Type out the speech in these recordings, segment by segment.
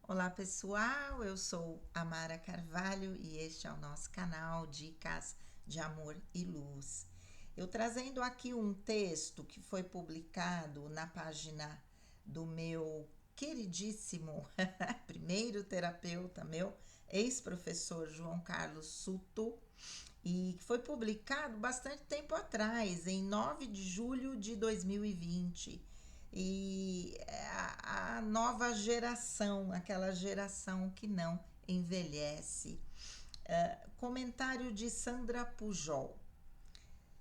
Olá pessoal, eu sou Amara Carvalho e este é o nosso canal Dicas de Amor e Luz. Eu trazendo aqui um texto que foi publicado na página do meu queridíssimo primeiro terapeuta, meu ex-professor João Carlos Suto, e que foi publicado bastante tempo atrás, em 9 de julho de 2020. E a nova geração, aquela geração que não envelhece. Comentário de Sandra Pujol.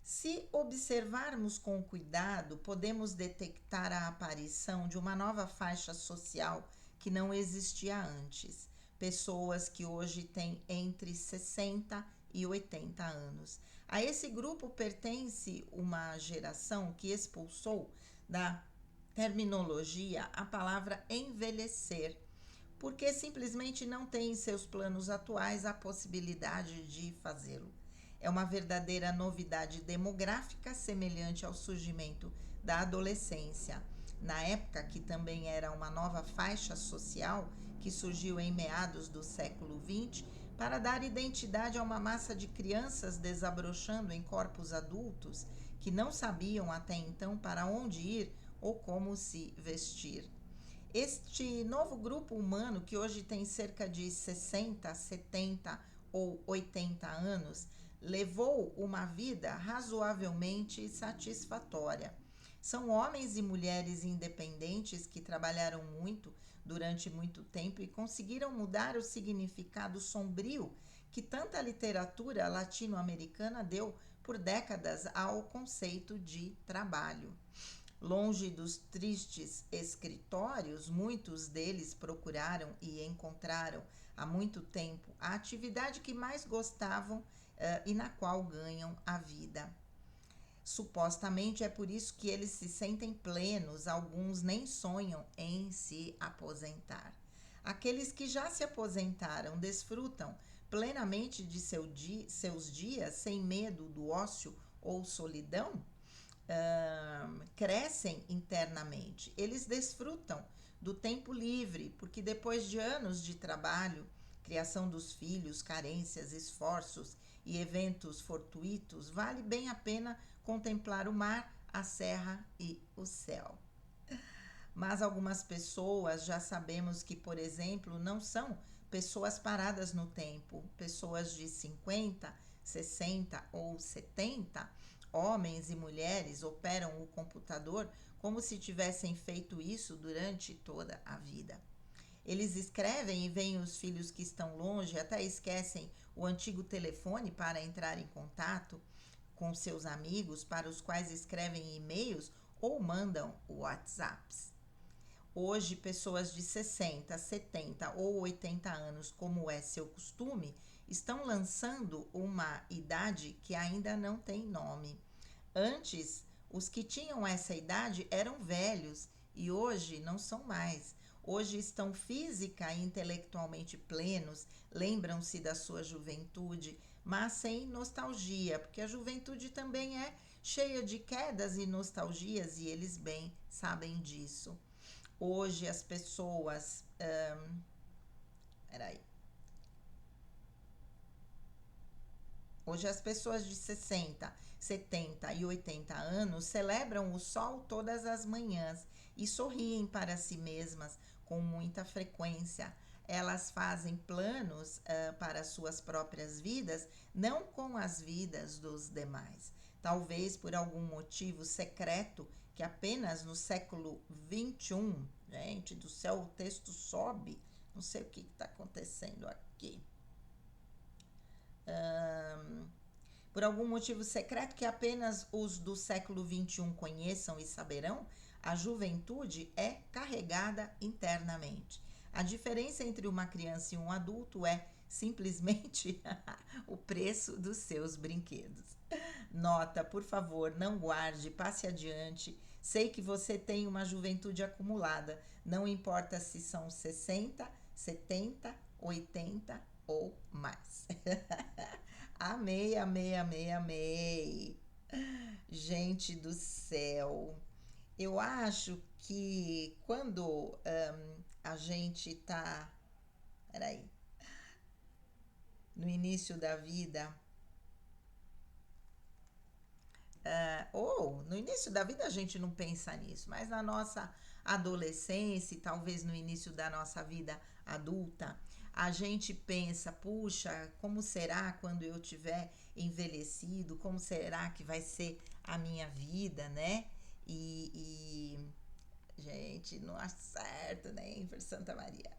Se observarmos com cuidado, podemos detectar a aparição de uma nova faixa social que não existia antes. Pessoas que hoje têm entre 60 e 80 anos. A esse grupo pertence uma geração que expulsou da terminologia a palavra envelhecer, porque simplesmente não tem em seus planos atuais a possibilidade de fazê-lo. É uma verdadeira novidade demográfica semelhante ao surgimento da adolescência, na época que também era uma nova faixa social que surgiu em meados do século XX para dar identidade a uma massa de crianças desabrochando em corpos adultos que não sabiam até então para onde ir ou como se vestir. Este novo grupo humano, que hoje tem cerca de 60, 70 ou 80 anos, levou uma vida razoavelmente satisfatória. São homens e mulheres independentes que trabalharam muito durante muito tempo e conseguiram mudar o significado sombrio que tanta literatura latino-americana deu por décadas ao conceito de trabalho. Longe dos tristes escritórios, muitos deles procuraram e encontraram há muito tempo a atividade que mais gostavam e na qual ganham a vida. Supostamente é por isso que eles se sentem plenos, alguns nem sonham em se aposentar. Aqueles que já se aposentaram desfrutam plenamente de seus dias sem medo do ócio ou solidão. Crescem internamente, eles desfrutam do tempo livre, porque depois de anos de trabalho, criação dos filhos, carências, esforços e eventos fortuitos, vale bem a pena contemplar o mar, a serra e o céu. Mas algumas pessoas já sabemos que, por exemplo, não são pessoas paradas no tempo, pessoas de 50, 60 ou 70, homens e mulheres operam o computador como se tivessem feito isso durante toda a vida. Eles escrevem e veem os filhos que estão longe, até esquecem o antigo telefone para entrar em contato com seus amigos, para os quais escrevem e-mails ou mandam WhatsApps. Hoje, pessoas de 60, 70 ou 80 anos, como é seu costume, estão lançando uma idade que ainda não tem nome. Antes, os que tinham essa idade eram velhos e hoje não são mais. Hoje estão física e intelectualmente plenos, lembram-se da sua juventude, mas sem nostalgia, porque a juventude também é cheia de quedas e nostalgias e eles bem sabem disso. Hoje as pessoas. Peraí. Hoje as pessoas de 60, 70 e 80 anos celebram o sol todas as manhãs e sorriem para si mesmas com muita frequência. Elas fazem planos para suas próprias vidas, não com as vidas dos demais. Talvez por algum motivo secreto que apenas no século XXI, gente do céu, o texto sobe, não sei o que está acontecendo aqui. Por algum motivo secreto que apenas os do século XXI conheçam e saberão, a juventude é carregada internamente. A diferença entre uma criança e um adulto é simplesmente o preço dos seus brinquedos. Nota, por favor, não guarde, passe adiante. Sei que você tem uma juventude acumulada, não importa se são 60, 70, 80 ou mais. Amei, amei, amei, amei. Gente do céu. Eu acho que quando a gente tá, peraí, no início da vida, ou no início da vida a gente não pensa nisso, mas na nossa adolescência e talvez no início da nossa vida adulta, a gente pensa, puxa, como será quando eu tiver envelhecido? Como será que vai ser a minha vida, né? Gente, não acerta nem por Santa Maria.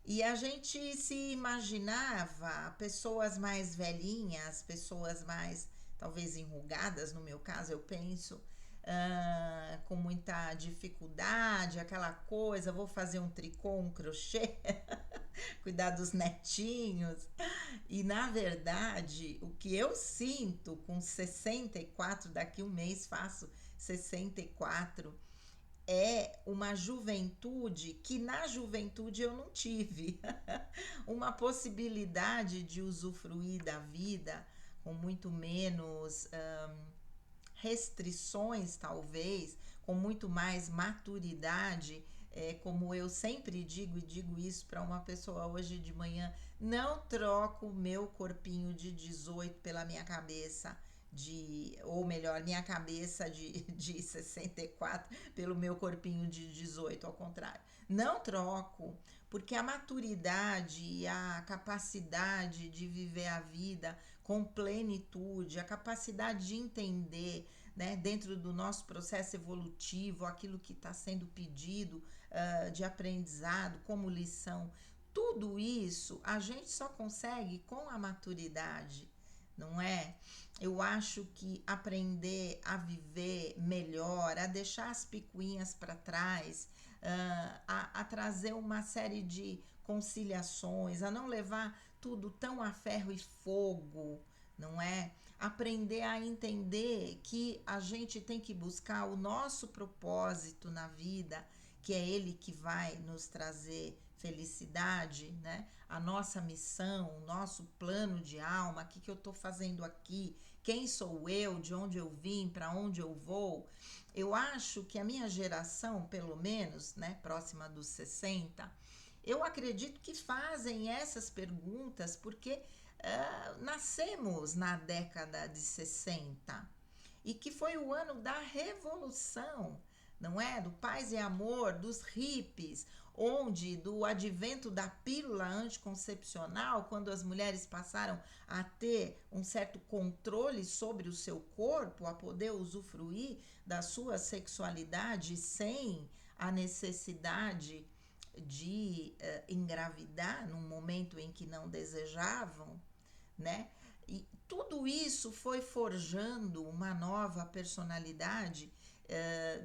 E a gente se imaginava pessoas mais velhinhas, pessoas mais talvez enrugadas, no meu caso eu penso, com muita dificuldade, aquela coisa, vou fazer um tricô, um crochê, cuidar dos netinhos. E na verdade, o que eu sinto com 64, daqui um mês faço 64, é uma juventude que na juventude eu não tive. Uma possibilidade de usufruir da vida com muito menos restrições, talvez, com muito mais maturidade. Como eu sempre digo, e digo isso para uma pessoa hoje de manhã, não troco o meu corpinho de 18 pela minha cabeça ou melhor, minha cabeça de 64 pelo meu corpinho de 18, ao contrário. Não troco, porque a maturidade e a capacidade de viver a vida com plenitude, a capacidade de entender, né, dentro do nosso processo evolutivo, aquilo que está sendo pedido de aprendizado como lição, tudo isso a gente só consegue com a maturidade, não é? Eu acho que aprender a viver melhor, a deixar as picuinhas para trás, a trazer uma série de conciliações, a não levar tudo tão a ferro e fogo, não é? Aprender a entender que a gente tem que buscar o nosso propósito na vida, que é ele que vai nos trazer felicidade, né? A nossa missão, o nosso plano de alma, o que eu estou fazendo aqui, quem sou eu, de onde eu vim, para onde eu vou. Eu acho que a minha geração, pelo menos, né, próxima dos 60, eu acredito que fazem essas perguntas porque nascemos na década de 60 e que foi o ano da revolução, não é? Do paz e amor, dos hippies, onde do advento da pílula anticoncepcional, quando as mulheres passaram a ter um certo controle sobre o seu corpo, a poder usufruir da sua sexualidade sem a necessidade de engravidar num momento em que não desejavam, né? E tudo isso foi forjando uma nova personalidade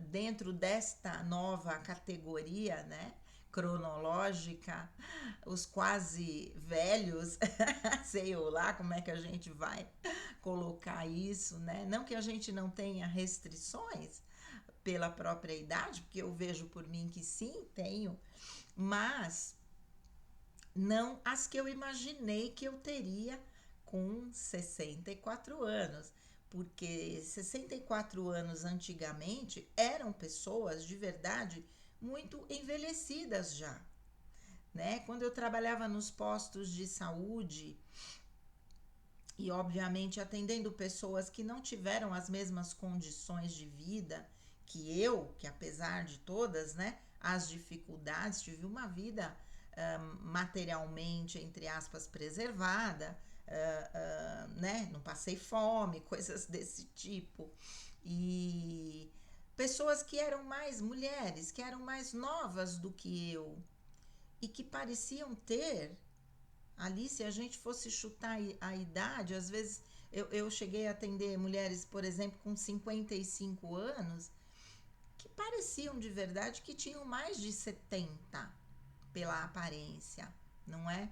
dentro desta nova categoria, né? Cronológica, os quase velhos, sei eu lá como é que a gente vai colocar isso, né? Não que a gente não tenha restrições pela própria idade, porque eu vejo por mim que sim, tenho, mas não as que eu imaginei que eu teria com 64 anos, porque 64 anos antigamente eram pessoas de verdade muito envelhecidas já, né? Quando eu trabalhava nos postos de saúde e obviamente atendendo pessoas que não tiveram as mesmas condições de vida que eu, que apesar de todas, né, as dificuldades, tive uma vida materialmente, entre aspas, preservada, né? Não passei fome, coisas desse tipo. E pessoas que eram mais mulheres, que eram mais novas do que eu e que pareciam ter ali, se a gente fosse chutar a idade, às vezes eu cheguei a atender mulheres, por exemplo, com 55 anos, que pareciam de verdade que tinham mais de 70 pela aparência, não é?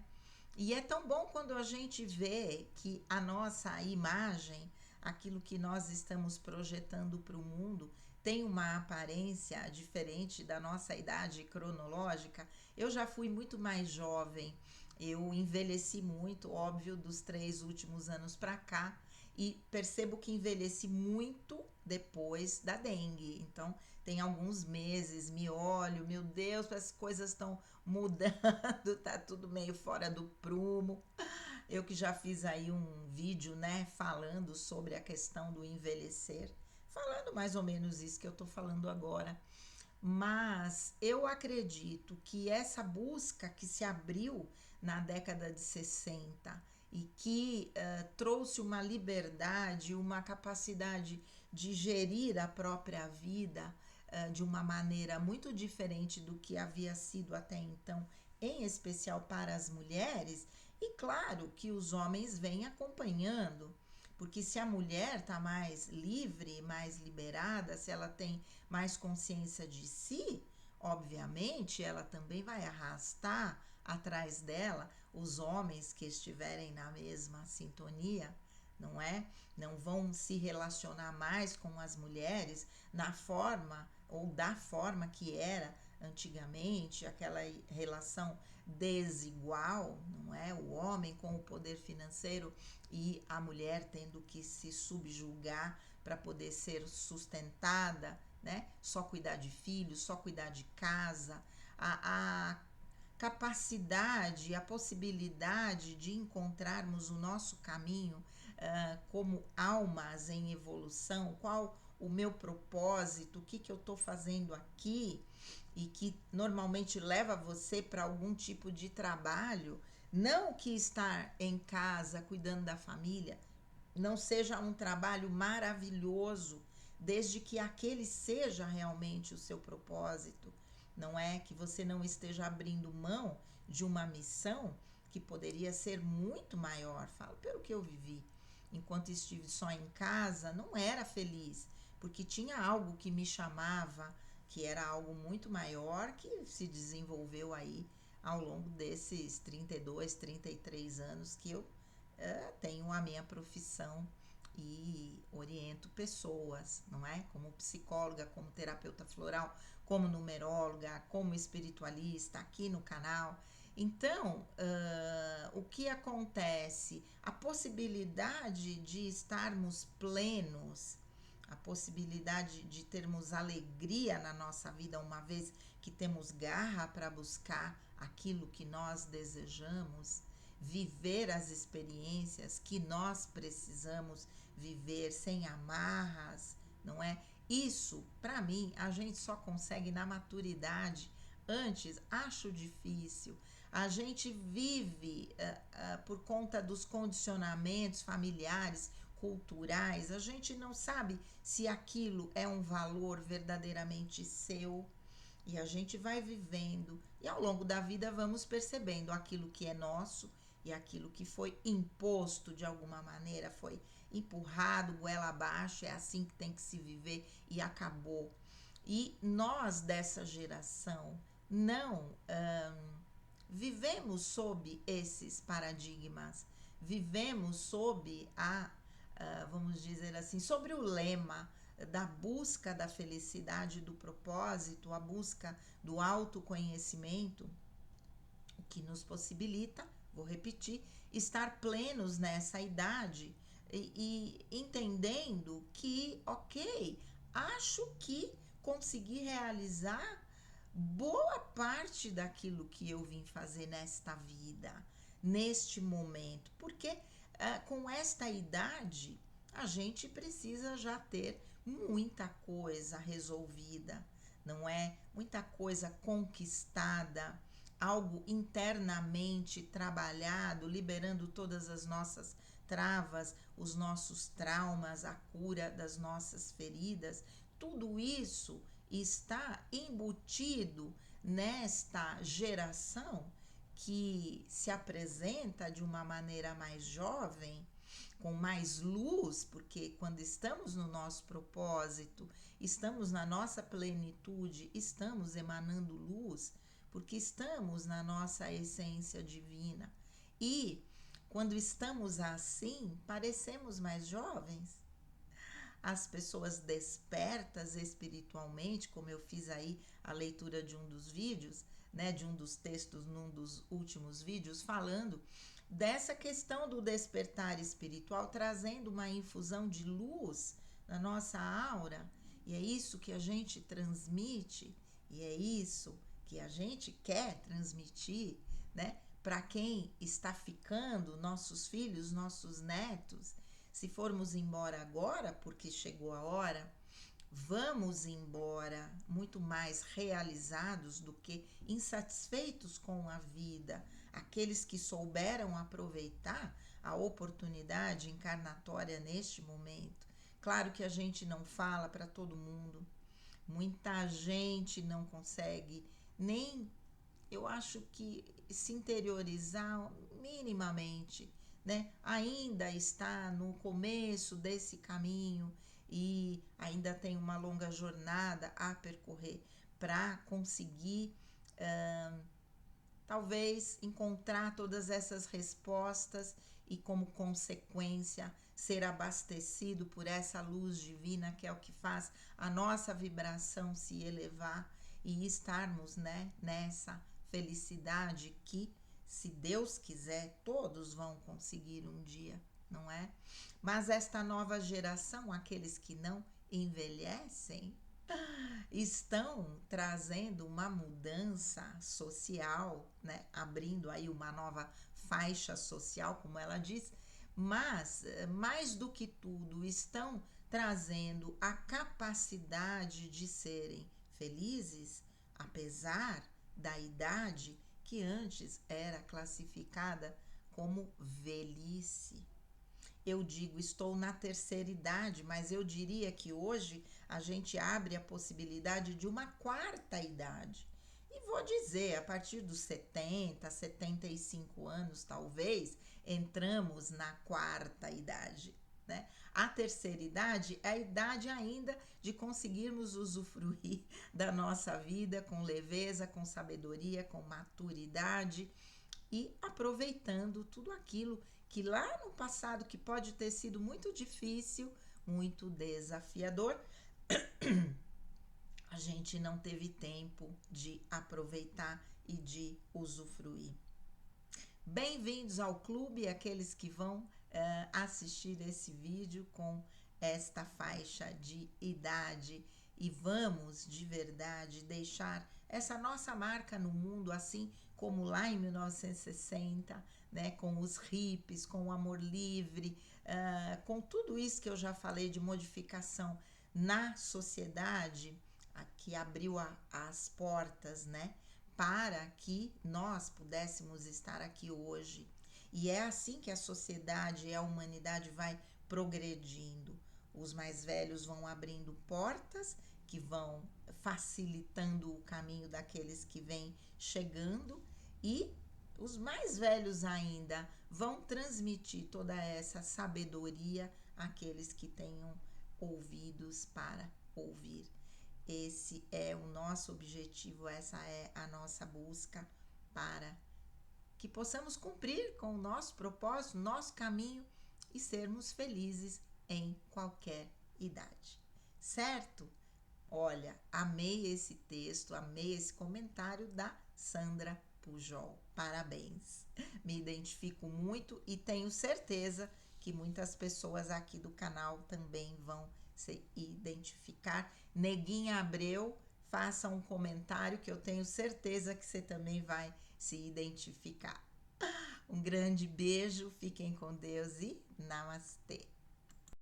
E é tão bom quando a gente vê que a nossa imagem, aquilo que nós estamos projetando para o mundo, tem uma aparência diferente da nossa idade cronológica. Eu já fui muito mais jovem, eu envelheci muito, óbvio, dos 3 últimos anos para cá, e percebo que envelheci muito depois da dengue. Então, tem alguns meses, me olho, meu Deus, as coisas estão mudando, tá tudo meio fora do prumo. Eu que já fiz aí um vídeo, né, falando sobre a questão do envelhecer, falando mais ou menos isso que eu tô falando agora. Mas eu acredito que essa busca que se abriu na década de 60 e que trouxe uma liberdade, uma capacidade de gerir a própria vida de uma maneira muito diferente do que havia sido até então, em especial para as mulheres, e claro que os homens vêm acompanhando. Porque se a mulher está mais livre, mais liberada, se ela tem mais consciência de si, obviamente ela também vai arrastar atrás dela os homens que estiverem na mesma sintonia, não é? Não vão se relacionar mais com as mulheres na forma ou da forma que era antigamente, aquela relação desigual, não é? O homem com o poder financeiro e a mulher tendo que se subjugar para poder ser sustentada, né? Só cuidar de filhos, só cuidar de casa. A capacidade, a possibilidade de encontrarmos o nosso caminho como almas em evolução, qual o meu propósito, o que, que eu estou fazendo aqui, e que normalmente leva você para algum tipo de trabalho, não que estar em casa cuidando da família não seja um trabalho maravilhoso, desde que aquele seja realmente o seu propósito, não é que você não esteja abrindo mão de uma missão que poderia ser muito maior. Falo pelo que eu vivi. Enquanto estive só em casa, não era feliz, porque tinha algo que me chamava, que era algo muito maior, que se desenvolveu aí ao longo desses 32, 33 anos que eu tenho a minha profissão e oriento pessoas, não é? Como psicóloga, como terapeuta floral, como numeróloga, como espiritualista aqui no canal. Então, o que acontece? A possibilidade de estarmos plenos, a possibilidade de termos alegria na nossa vida, uma vez que temos garra para buscar aquilo que nós desejamos, viver as experiências que nós precisamos viver sem amarras, não é? Isso, para mim, a gente só consegue na maturidade. Antes, acho difícil. A gente vive por conta dos condicionamentos familiares, culturais. A gente não sabe se aquilo é um valor verdadeiramente seu. E a gente vai vivendo. E ao longo da vida vamos percebendo aquilo que é nosso e aquilo que foi imposto de alguma maneira, foi empurrado goela abaixo, é assim que tem que se viver e acabou. E nós dessa geração não vivemos sob esses paradigmas, vivemos sob vamos dizer assim, sobre o lema da busca da felicidade, do propósito, a busca do autoconhecimento, o que nos possibilita, vou repetir, estar plenos nessa idade e entendendo que, ok, acho que consegui realizar boa parte daquilo que eu vim fazer nesta vida, neste momento, porque com esta idade a gente precisa já ter muita coisa resolvida, não é? Muita coisa conquistada, algo internamente trabalhado, liberando todas as nossas travas, os nossos traumas, a cura das nossas feridas. Tudo isso está embutido nesta geração que se apresenta de uma maneira mais jovem, com mais luz, porque quando estamos no nosso propósito, estamos na nossa plenitude, estamos emanando luz, porque estamos na nossa essência divina. E quando estamos assim, parecemos mais jovens. As pessoas despertas espiritualmente, como eu fiz aí a leitura de um dos vídeos, né, de um dos textos num dos últimos vídeos, falando dessa questão do despertar espiritual, trazendo uma infusão de luz na nossa aura, E é isso que a gente transmite, e é isso que a gente quer transmitir, né? Para quem está ficando, nossos filhos, nossos netos. Se formos embora agora, porque chegou a hora, vamos embora muito mais realizados do que insatisfeitos com a vida. Aqueles que souberam aproveitar a oportunidade encarnatória neste momento. Claro que a gente não fala para todo mundo, muita gente não consegue nem, eu acho que, se interiorizar minimamente, né? Ainda está no começo desse caminho e ainda tem uma longa jornada a percorrer para conseguir talvez encontrar todas essas respostas e, como consequência, ser abastecido por essa luz divina, que é o que faz a nossa vibração se elevar e estarmos, né, nessa felicidade que, se Deus quiser, todos vão conseguir um dia, não é? Mas esta nova geração, aqueles que não envelhecem, estão trazendo uma mudança social, né? Abrindo aí uma nova faixa social, como ela diz, mas mais do que tudo estão trazendo a capacidade de serem felizes, apesar da idade que antes era classificada como velhice. Eu digo, estou na terceira idade, mas eu diria que hoje a gente abre a possibilidade de uma quarta idade. E vou dizer, a partir dos 70, 75 anos, talvez, entramos na quarta idade, né? A terceira idade é a idade ainda de conseguirmos usufruir da nossa vida com leveza, com sabedoria, com maturidade e aproveitando tudo aquilo que lá no passado, que pode ter sido muito difícil, muito desafiador, a gente não teve tempo de aproveitar e de usufruir. Bem-vindos ao clube, aqueles que vão assistir esse vídeo com esta faixa de idade, e vamos de verdade deixar essa nossa marca no mundo, assim como lá em 1960, né, com os hippies, com o amor livre, com tudo isso que eu já falei de modificação na sociedade, que abriu as portas, né, para que nós pudéssemos estar aqui hoje. E é assim que a sociedade e a humanidade vai progredindo. Os mais velhos vão abrindo portas que vão facilitando o caminho daqueles que vêm chegando, e os mais velhos ainda vão transmitir toda essa sabedoria àqueles que tenham ouvidos para ouvir. Esse é o nosso objetivo, essa é a nossa busca para que possamos cumprir com o nosso propósito, nosso caminho e sermos felizes em qualquer idade. Certo? Olha, amei esse texto, amei esse comentário da Sandra Pujol. Parabéns. Me identifico muito e tenho certeza que muitas pessoas aqui do canal também vão se identificar. Neguinha Abreu, faça um comentário que eu tenho certeza que você também vai se identificar. Um grande beijo, fiquem com Deus e namastê.